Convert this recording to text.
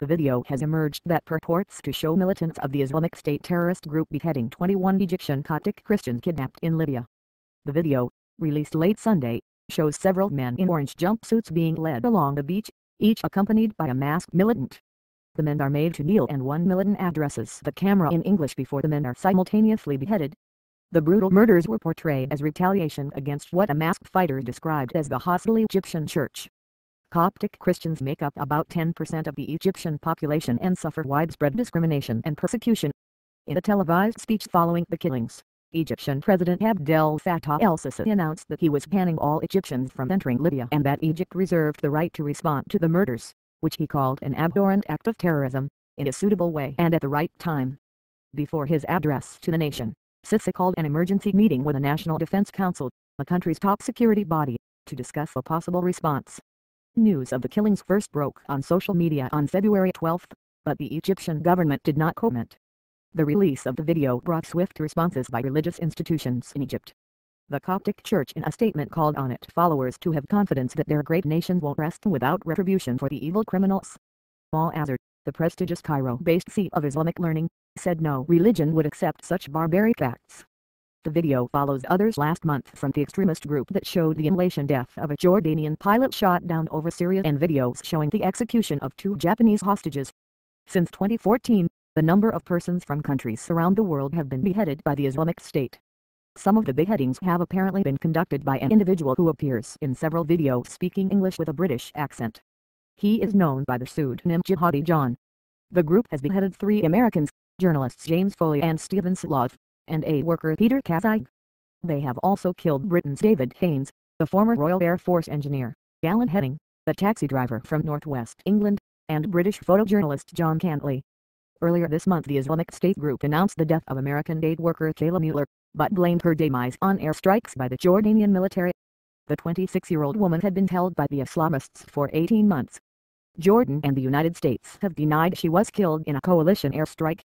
The video has emerged that purports to show militants of the Islamic State terrorist group beheading 21 Egyptian Coptic Christians kidnapped in Libya. The video, released late Sunday, shows several men in orange jumpsuits being led along the beach, each accompanied by a masked militant. The men are made to kneel and one militant addresses the camera in English before the men are simultaneously beheaded. The brutal murders were portrayed as retaliation against what a masked fighter described as the hostile Egyptian church. Coptic Christians make up about 10% of the Egyptian population and suffer widespread discrimination and persecution. In a televised speech following the killings, Egyptian President Abdel Fattah el-Sissi announced that he was banning all Egyptians from entering Libya and that Egypt reserved the right to respond to the murders, which he called an abhorrent act of terrorism, in a suitable way and at the right time. Before his address to the nation, Sissi called an emergency meeting with the National Defense Council, the country's top security body, to discuss a possible response. News of the killings first broke on social media on February 12, but the Egyptian government did not comment. The release of the video brought swift responses by religious institutions in Egypt. The Coptic Church in a statement called on its followers to have confidence that their great nation won't rest without retribution for the evil criminals. Al-Azhar, the prestigious Cairo-based seat of Islamic learning, said no religion would accept such barbaric acts. The video follows others last month from the extremist group that showed the immolation death of a Jordanian pilot shot down over Syria and videos showing the execution of 2 Japanese hostages. Since 2014, the number of persons from countries around the world have been beheaded by the Islamic State. Some of the beheadings have apparently been conducted by an individual who appears in several videos speaking English with a British accent. He is known by the pseudonym Jihadi John. The group has beheaded 3 Americans, journalists James Foley and Stephen Sloth, and a worker Peter Kazai. They have also killed Britain's David Haines, the former Royal Air Force engineer, Alan Heading, the taxi driver from Northwest England, and British photojournalist John Cantley. Earlier this month the Islamic State group announced the death of American aid worker Kayla Mueller, but blamed her demise on airstrikes by the Jordanian military. The 26-year-old woman had been held by the Islamists for 18 months. Jordan and the United States have denied she was killed in a coalition airstrike.